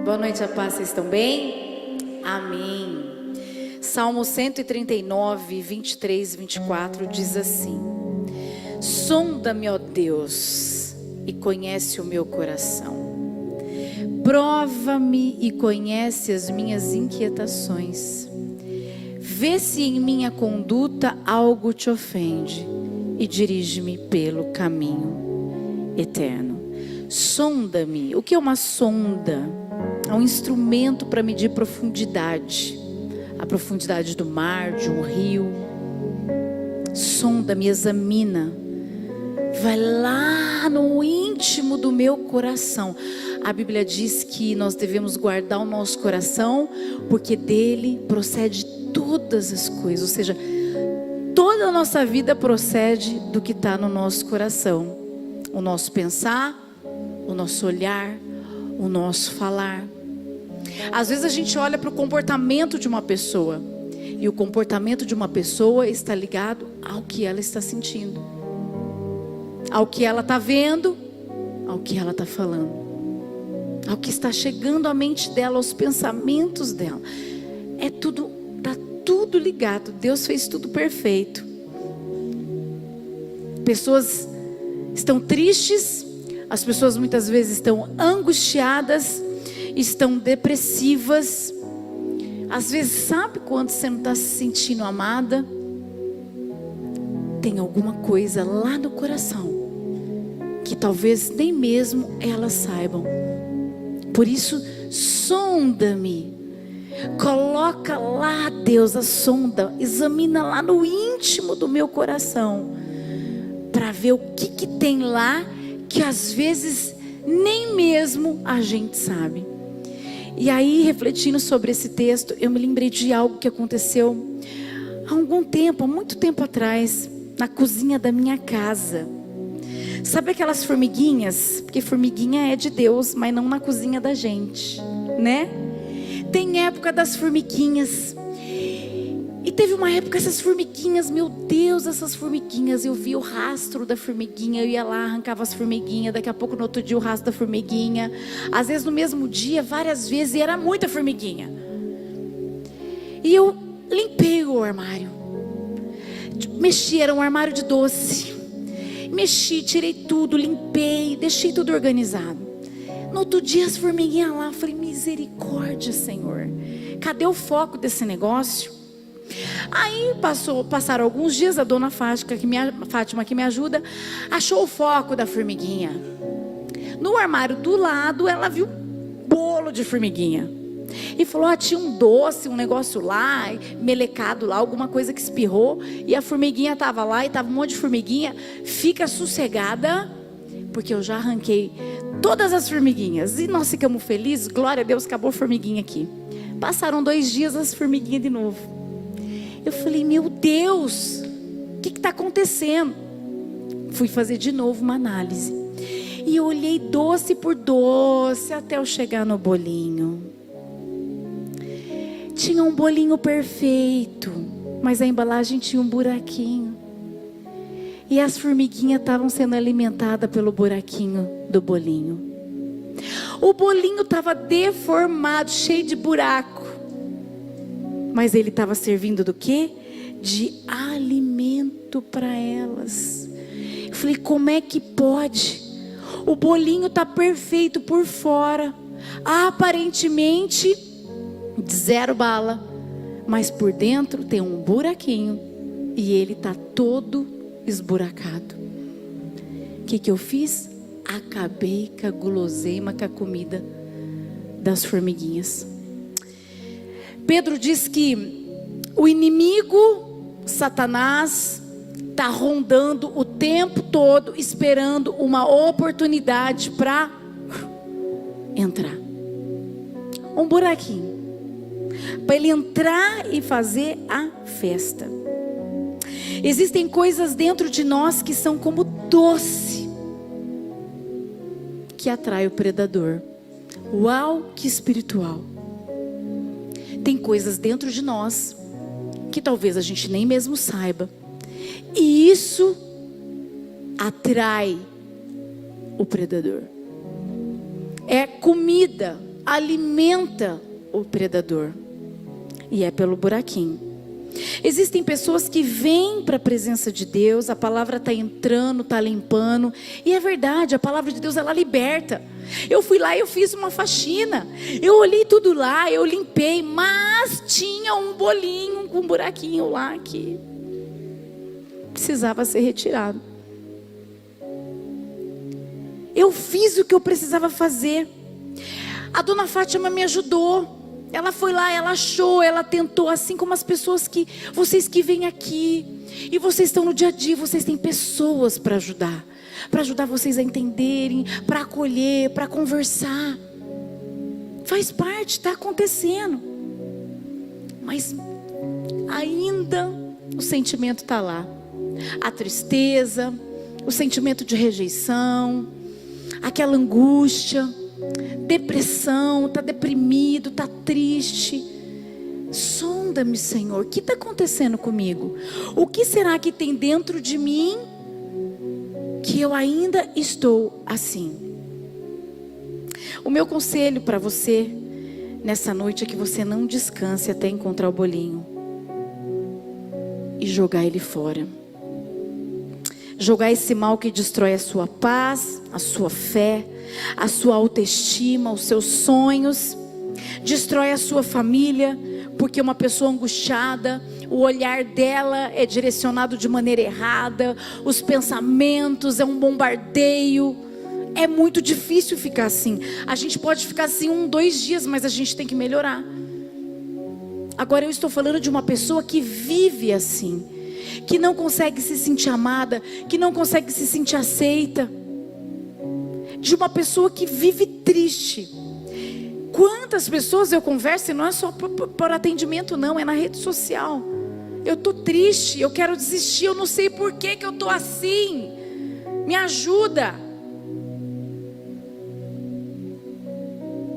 Boa noite, a paz, vocês estão bem? Amém. Salmo 139, 23 e 24 diz assim: sonda-me, ó Deus, e conhece o meu coração. Prova-me e conhece as minhas inquietações. Vê se em minha conduta algo te ofende e dirige-me pelo caminho eterno. Sonda-me. O que é uma sonda? É um instrumento para medir profundidade. A profundidade do mar, de um rio. Sonda-me, examina. Vai lá no íntimo do meu coração. A Bíblia diz que nós devemos guardar o nosso coração, porque dele procede todas as coisas. Ou seja, toda a nossa vida procede do que está no nosso coração. O nosso pensar, o nosso olhar, o nosso falar. Às vezes a gente olha para o comportamento de uma pessoa, e o comportamento de uma pessoa está ligado ao que ela está sentindo, ao que ela está vendo, ao que ela está falando, ao que está chegando à mente dela, aos pensamentos dela. Está tudo ligado. Deus fez tudo perfeito. Pessoas estão tristes, as pessoas muitas vezes estão angustiadas, estão depressivas. Às vezes, sabe quando você não está se sentindo amada? Tem alguma coisa lá no coração que talvez nem mesmo elas saibam. Por isso, sonda-me. Coloca lá, Deus, a sonda. Examina lá no íntimo do meu coração, para ver o que tem lá, que às vezes nem mesmo a gente sabe. E aí, refletindo sobre esse texto, eu me lembrei de algo que aconteceu há algum tempo, há muito tempo atrás, na cozinha da minha casa. Sabe aquelas formiguinhas? Porque formiguinha é de Deus, mas não na cozinha da gente, né? Tem época das formiguinhas. E teve uma época, essas formiguinhas, meu Deus, essas formiguinhas, eu via o rastro da formiguinha, eu ia lá, arrancava as formiguinhas, daqui a pouco no outro dia o rastro da formiguinha, às vezes no mesmo dia, várias vezes, e era muita formiguinha. E eu limpei o armário, mexi, era um armário de doce, mexi, tirei tudo, limpei, deixei tudo organizado. No outro dia as formiguinhas lá, eu falei, misericórdia, Senhor, cadê o foco desse negócio? Aí passaram alguns dias, a dona Fátima que me ajuda, achou o foco da formiguinha. No armário do lado, ela viu um bolo de formiguinha e falou, tinha um doce, um negócio lá, melecado lá, alguma coisa que espirrou, e a formiguinha estava lá, e estava um monte de formiguinha. Fica sossegada, porque eu já arranquei todas as formiguinhas, e nós ficamos felizes, glória a Deus, acabou a formiguinha aqui. Passaram 2 dias, as formiguinhas de novo. Eu falei, meu Deus, o que está acontecendo? Fui fazer de novo uma análise. E eu olhei doce por doce até eu chegar no bolinho. Tinha um bolinho perfeito, mas a embalagem tinha um buraquinho. E as formiguinhas estavam sendo alimentadas pelo buraquinho do bolinho. O bolinho estava deformado, cheio de buraco. Mas ele estava servindo do quê? De alimento para elas. Eu falei, como é que pode? O bolinho está perfeito por fora, aparentemente 0 bala, mas por dentro tem um buraquinho e ele está todo esburacado. O que eu fiz? Acabei com a guloseima, com a comida das formiguinhas. Pedro diz que o inimigo, Satanás, está rondando o tempo todo, esperando uma oportunidade para entrar. Um buraquinho. Para ele entrar e fazer a festa. Existem coisas dentro de nós que são como doce, que atrai o predador. Uau, que espiritual. Tem coisas dentro de nós que talvez a gente nem mesmo saiba, e isso atrai o predador. É comida alimenta o predador. E é pelo buraquinho. Existem pessoas que vêm para a presença de Deus, a palavra está entrando, está limpando. E é verdade, a palavra de Deus, ela liberta. Eu fui lá e eu fiz uma faxina. Eu olhei tudo lá, eu limpei. Mas tinha um bolinho com um buraquinho lá que precisava ser retirado. Eu fiz o que eu precisava fazer. A dona Fátima me ajudou. Ela foi lá, ela achou, ela tentou. Assim como as pessoas que, vocês que vêm aqui, e vocês estão no dia a dia, vocês têm pessoas para ajudar vocês a entenderem, para acolher, para conversar. Faz parte, está acontecendo. Mas ainda o sentimento está lá. A tristeza, o sentimento de rejeição, aquela angústia, depressão, está deprimido, está triste. Sonda-me, Senhor, o que está acontecendo comigo? O que será que tem dentro de mim que eu ainda estou assim? O meu conselho para você nessa noite é que você não descanse até encontrar o bolinho e jogar ele fora. Jogar esse mal que destrói a sua paz, a sua fé, a sua autoestima, os seus sonhos, destrói a sua família, porque uma pessoa angustiada, o olhar dela é direcionado de maneira errada, os pensamentos, é um bombardeio. É muito difícil ficar assim. A gente pode ficar assim 1, 2 dias, mas a gente tem que melhorar. Agora eu estou falando de uma pessoa que vive assim, que não consegue se sentir amada, que não consegue se sentir aceita, de uma pessoa que vive triste. Quantas pessoas eu converso, e não é só por atendimento não, é na rede social. Eu estou triste, eu quero desistir, eu não sei por que eu estou assim, me ajuda.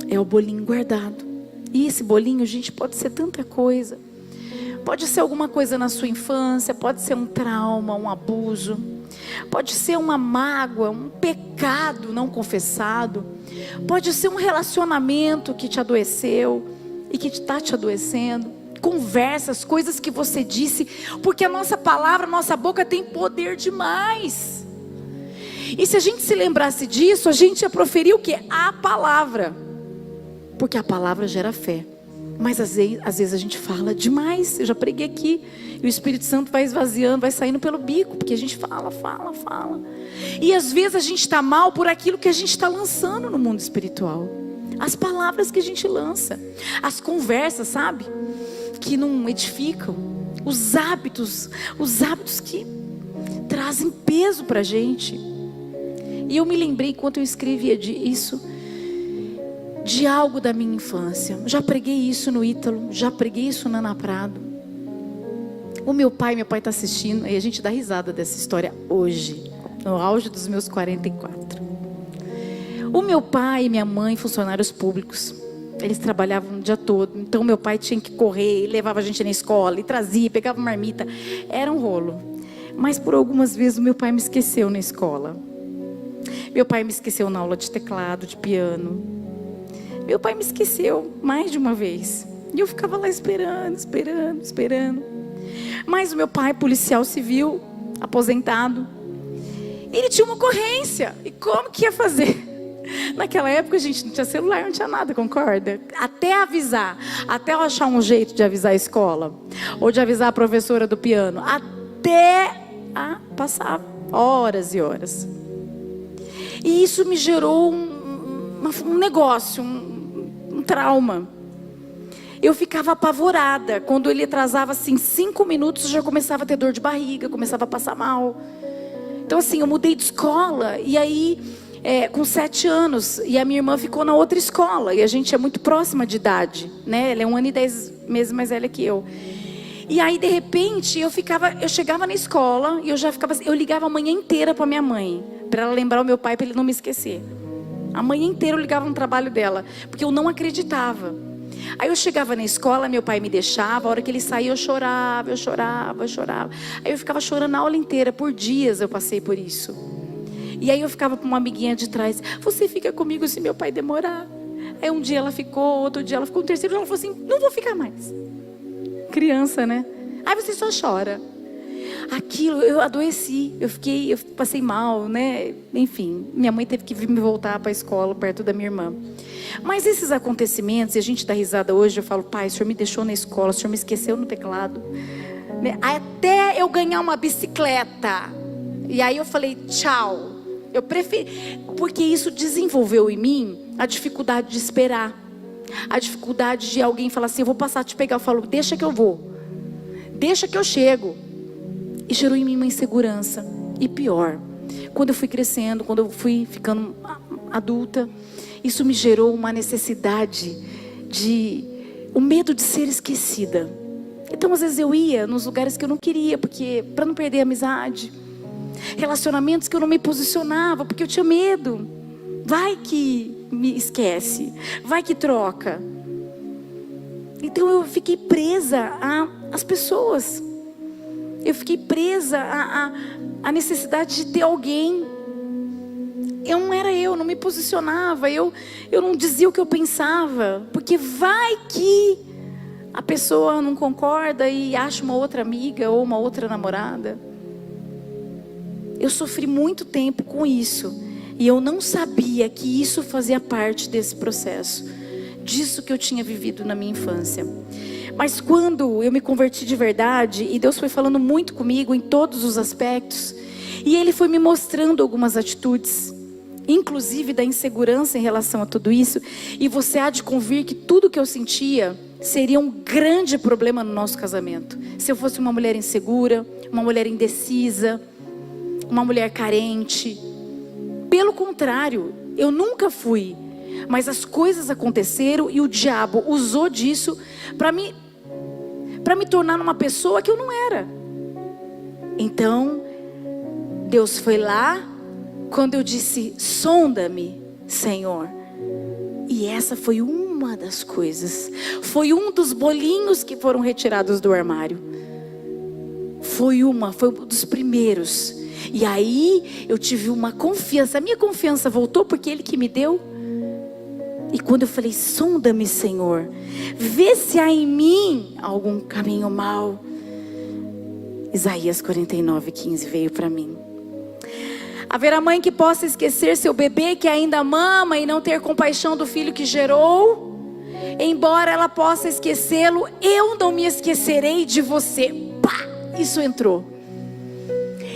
É o bolinho guardado. E esse bolinho, gente, pode ser tanta coisa. Pode ser alguma coisa na sua infância, pode ser um trauma, um abuso, pode ser uma mágoa, um pecado não confessado, pode ser um relacionamento que te adoeceu e que está te adoecendo, conversas, coisas que você disse, porque a nossa palavra, a nossa boca tem poder demais. E se a gente se lembrasse disso, a gente ia proferir o quê? A palavra, porque a palavra gera fé. Mas às vezes a gente fala demais. Eu já preguei aqui, e o Espírito Santo vai esvaziando, vai saindo pelo bico, porque a gente fala. E às vezes a gente está mal por aquilo que a gente está lançando no mundo espiritual. As palavras que a gente lança, as conversas, sabe? Que não edificam. Os hábitos que trazem peso para a gente. E eu me lembrei, enquanto eu escrevia isso, de algo da minha infância. Já preguei isso no Ítalo, já preguei isso na Ana Prado. O meu pai está assistindo, e a gente dá risada dessa história hoje, no auge dos meus 44. O meu pai e minha mãe, funcionários públicos, eles trabalhavam o dia todo. Então meu pai tinha que correr, levava a gente na escola, e trazia, pegava marmita. Era um rolo. Mas por algumas vezes o meu pai me esqueceu na escola. Meu pai me esqueceu na aula de teclado, de piano. Meu pai me esqueceu mais de uma vez. E eu ficava lá esperando. Mas o meu pai, policial civil, aposentado, ele tinha uma ocorrência. E como que ia fazer? Naquela época, a gente não tinha celular, não tinha nada, concorda? Até avisar, até eu achar um jeito de avisar a escola, ou de avisar a professora do piano, passava horas e horas. E isso me gerou um negócio, um trauma. Eu ficava apavorada. Quando ele atrasava assim 5 minutos, eu já começava a ter dor de barriga, começava a passar mal. Então assim, eu mudei de escola. E aí, com 7 anos, e a minha irmã ficou na outra escola. E a gente é muito próxima de idade, né? Ela é 1 ano e 10 meses mais velha que eu. E aí de repente, eu chegava na escola e eu ligava a manhã inteira para minha mãe, para ela lembrar o meu pai, para ele não me esquecer. A manhã inteira eu ligava no trabalho dela, porque eu não acreditava. Aí eu chegava na escola, meu pai me deixava, a hora que ele saía eu chorava. Aí eu ficava chorando a aula inteira, por dias eu passei por isso. E aí eu ficava com uma amiguinha de trás: você fica comigo se meu pai demorar? Aí um dia ela ficou, outro dia ela ficou, no terceiro dia ela falou assim, não vou ficar mais. Criança, né? Aí você só chora. Aquilo, eu adoeci, eu passei mal, né? Enfim, minha mãe teve que vir me voltar para a escola, perto da minha irmã. Mas esses acontecimentos, e a gente dá risada hoje, eu falo, pai, o senhor me deixou na escola, o senhor me esqueceu no teclado, né? Até eu ganhar uma bicicleta. E aí eu falei, tchau. Eu preferi, porque isso desenvolveu em mim a dificuldade de esperar. A dificuldade de alguém falar assim, eu vou passar a te pegar. Eu falo, deixa que eu vou. Deixa que eu chego. E gerou em mim uma insegurança. E pior, quando eu fui crescendo, quando eu fui ficando adulta, isso me gerou uma necessidade o medo de ser esquecida. Então às vezes eu ia nos lugares que eu não queria, porque para não perder a amizade, relacionamentos que eu não me posicionava, porque eu tinha medo. Vai que me esquece, vai que troca. Então eu fiquei presa às pessoas. Eu fiquei presa à necessidade de ter alguém. Eu não era eu não me posicionava, eu não dizia o que eu pensava, porque vai que a pessoa não concorda e acha uma outra amiga ou uma outra namorada. Eu sofri muito tempo com isso, e eu não sabia que isso fazia parte desse processo, disso que eu tinha vivido na minha infância. Mas quando eu me converti de verdade, e Deus foi falando muito comigo em todos os aspectos, e Ele foi me mostrando algumas atitudes, inclusive da insegurança em relação a tudo isso, e você há de convir que tudo que eu sentia seria um grande problema no nosso casamento. Se eu fosse uma mulher insegura, uma mulher indecisa, uma mulher carente. Pelo contrário, eu nunca fui. Mas as coisas aconteceram e o diabo usou disso para me tornar uma pessoa que eu não era. Então, Deus foi lá quando eu disse, sonda-me, Senhor. E essa foi uma das coisas. Foi um dos bolinhos que foram retirados do armário. Foi um dos primeiros. E aí eu tive uma confiança. A minha confiança voltou porque Ele que me deu. E quando eu falei, sonda-me, Senhor, vê se há em mim algum caminho mau. Isaías 49:15 veio para mim. Haverá mãe que possa esquecer seu bebê que ainda mama e não ter compaixão do filho que gerou? Embora ela possa esquecê-lo, eu não me esquecerei de você. Pá! Isso entrou.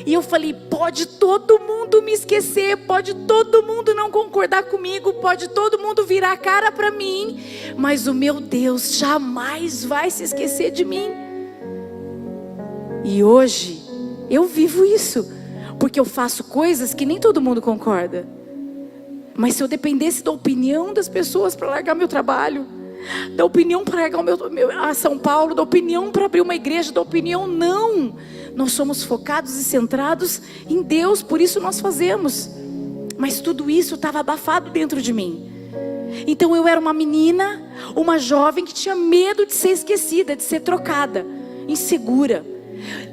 E eu falei, pode todo mundo me esquecer, pode todo mundo não concordar comigo, pode todo mundo virar a cara para mim, mas o meu Deus jamais vai se esquecer de mim. E hoje eu vivo isso, porque eu faço coisas que nem todo mundo concorda. Mas se eu dependesse da opinião das pessoas para largar meu trabalho, da opinião para largar a São Paulo, da opinião para abrir uma igreja, da opinião, não. Nós somos focados e centrados em Deus, por isso nós fazemos. Mas tudo isso estava abafado dentro de mim. Então eu era uma menina, uma jovem que tinha medo de ser esquecida, de ser trocada, insegura.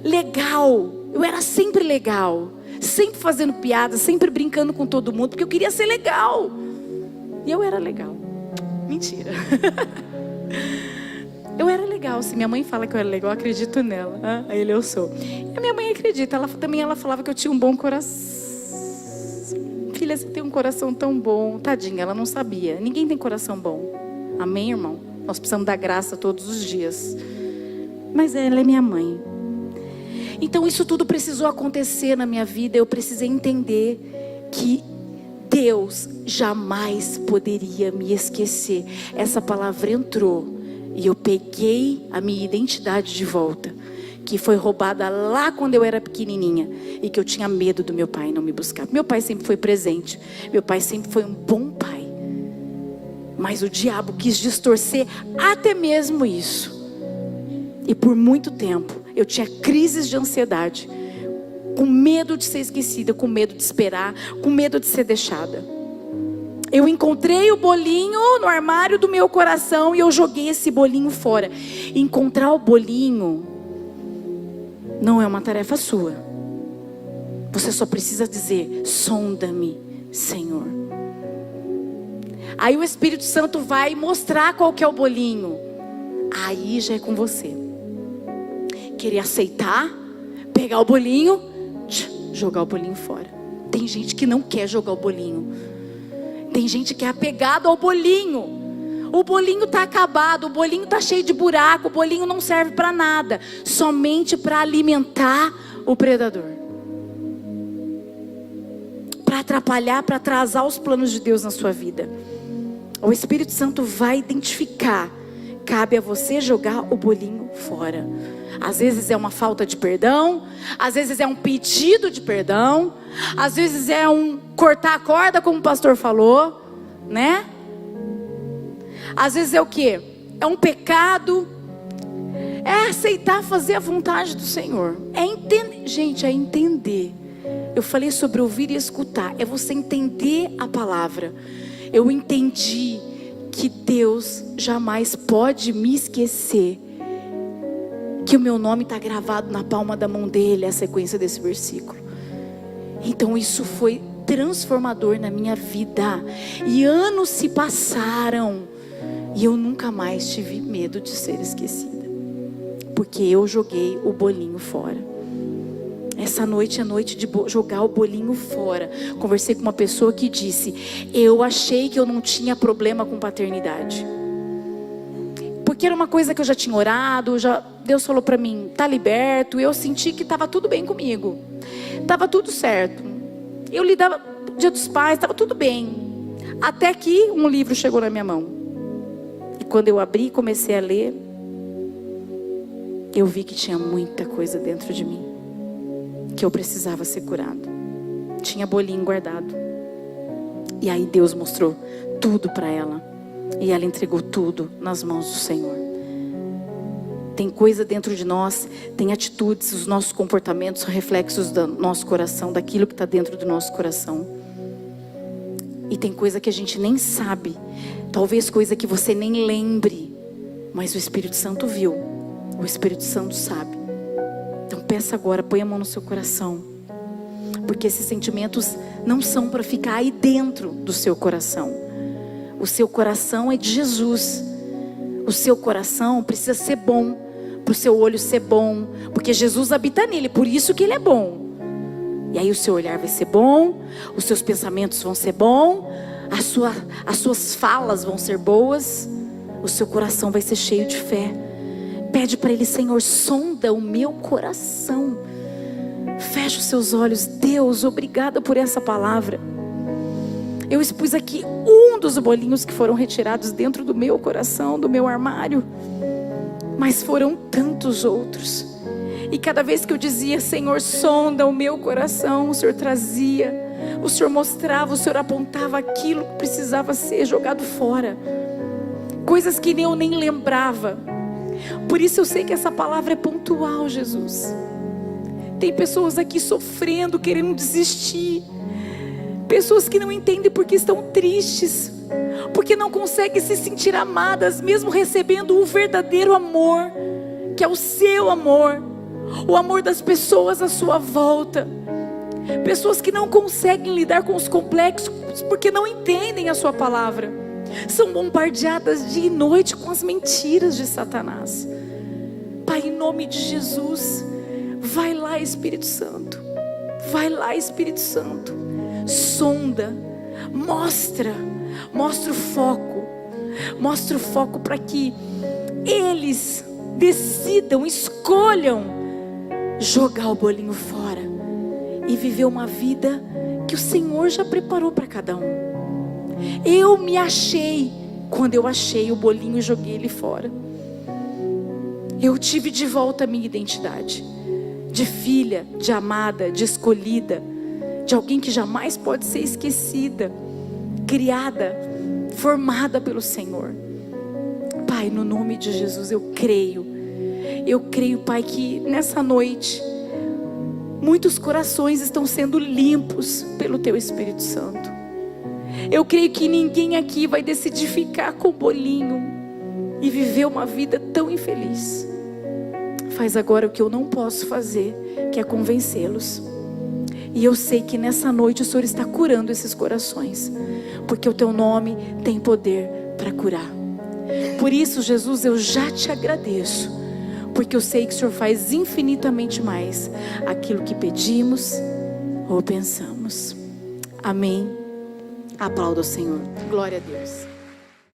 Legal, eu era sempre legal, sempre fazendo piada, sempre brincando com todo mundo, porque eu queria ser legal. E eu era legal. Mentira. Eu era legal. Se minha mãe fala que eu era legal, eu acredito nela. Aí eu sou. E a minha mãe acredita. Ela falava que eu tinha um bom coração. Filha, você tem um coração tão bom. Tadinha, ela não sabia. Ninguém tem coração bom. Amém, irmão? Nós precisamos da graça todos os dias. Mas ela é minha mãe. Então isso tudo precisou acontecer na minha vida. Eu precisei entender que Deus jamais poderia me esquecer. Essa palavra entrou. E eu peguei a minha identidade de volta, que foi roubada lá quando eu era pequenininha, e que eu tinha medo do meu pai não me buscar. Meu pai sempre foi presente, meu pai sempre foi um bom pai, mas o diabo quis distorcer até mesmo isso. E por muito tempo eu tinha crises de ansiedade, com medo de ser esquecida, com medo de esperar, com medo de ser deixada. Eu encontrei o bolinho no armário do meu coração e eu joguei esse bolinho fora. Encontrar o bolinho não é uma tarefa sua. Você só precisa dizer, sonda-me, Senhor. Aí o Espírito Santo vai mostrar qual que é o bolinho. Aí já é com você. Querer aceitar, pegar o bolinho, jogar o bolinho fora. Tem gente que não quer jogar o bolinho. Tem gente que é apegado ao bolinho. O bolinho está acabado, o bolinho está cheio de buraco, o bolinho não serve para nada, somente para alimentar o predador, para atrapalhar, para atrasar os planos de Deus na sua vida. O Espírito Santo vai identificar. Cabe a você jogar o bolinho fora. Às vezes é uma falta de perdão, às vezes é um pedido de perdão, às vezes é um cortar a corda, como o pastor falou, né? Às vezes é o quê? É um pecado. É aceitar fazer a vontade do Senhor. É entender, gente, é entender. Eu falei sobre ouvir e escutar. É você entender a palavra. Eu entendi que Deus jamais pode me esquecer, que o meu nome está gravado na palma da mão dele, a sequência desse versículo. Então isso foi transformador na minha vida. E anos se passaram e eu nunca mais tive medo de ser esquecida, porque eu joguei o bolinho fora. Essa noite é noite de jogar o bolinho fora. Conversei com uma pessoa que disse: eu achei que eu não tinha problema com paternidade, porque era uma coisa que eu já tinha orado, Deus falou para mim, tá liberto. Eu senti que estava tudo bem comigo, estava tudo certo. Eu lidava com o Dia dos Pais, estava tudo bem. Até que um livro chegou na minha mão. E quando eu abri e comecei a ler, eu vi que tinha muita coisa dentro de mim, que eu precisava ser curado. Tinha bolinho guardado. E aí Deus mostrou tudo para ela. E ela entregou tudo nas mãos do Senhor. Tem coisa dentro de nós, tem atitudes, os nossos comportamentos são reflexos do nosso coração, daquilo que está dentro do nosso coração. E tem coisa que a gente nem sabe, talvez coisa que você nem lembre, mas o Espírito Santo viu, o Espírito Santo sabe. Então peça agora, põe a mão no seu coração, porque esses sentimentos não são para ficar aí dentro do seu coração. O seu coração é de Jesus. O seu coração precisa ser bom, para o seu olho ser bom, porque Jesus habita nele, por isso que ele é bom. E aí o seu olhar vai ser bom, os seus pensamentos vão ser bons, as suas falas vão ser boas, o seu coração vai ser cheio de fé. Pede para ele: Senhor, sonda o meu coração. Fecha os seus olhos. Deus, obrigada por essa palavra. Eu expus aqui um dos bolinhos que foram retirados dentro do meu coração, do meu armário, mas foram tantos outros. E cada vez que eu dizia: Senhor, sonda o meu coração, o Senhor trazia, o Senhor mostrava, o Senhor apontava aquilo que precisava ser jogado fora, coisas que eu nem lembrava. Por isso eu sei que essa palavra é pontual, Jesus. Tem pessoas aqui sofrendo, querendo desistir, pessoas que não entendem porque estão tristes, porque não conseguem se sentir amadas, mesmo recebendo o verdadeiro amor, que é o seu amor, o amor das pessoas à sua volta. Pessoas que não conseguem lidar com os complexos, porque não entendem a sua palavra, são bombardeadas dia e noite com as mentiras de Satanás. Pai, em nome de Jesus, vai lá, Espírito Santo, vai lá, Espírito Santo, sonda, mostra o foco para que eles decidam, escolham jogar o bolinho fora e viver uma vida que o Senhor já preparou para cada um. Eu me achei quando eu achei o bolinho e joguei ele fora. Eu tive de volta a minha identidade de filha, de amada, de escolhida, de alguém que jamais pode ser esquecida, criada, formada pelo Senhor. Pai, no nome de Jesus, eu creio, Pai, que nessa noite muitos corações estão sendo limpos pelo Teu Espírito Santo. Eu creio que ninguém aqui vai decidir ficar com o bolinho e viver uma vida tão infeliz. Faz agora o que eu não posso fazer, que é convencê-los. E eu sei que nessa noite o Senhor está curando esses corações, porque o teu nome tem poder para curar. Por isso, Jesus, eu já te agradeço, porque eu sei que o Senhor faz infinitamente mais aquilo que pedimos ou pensamos. Amém. Aplauda o Senhor. Glória a Deus.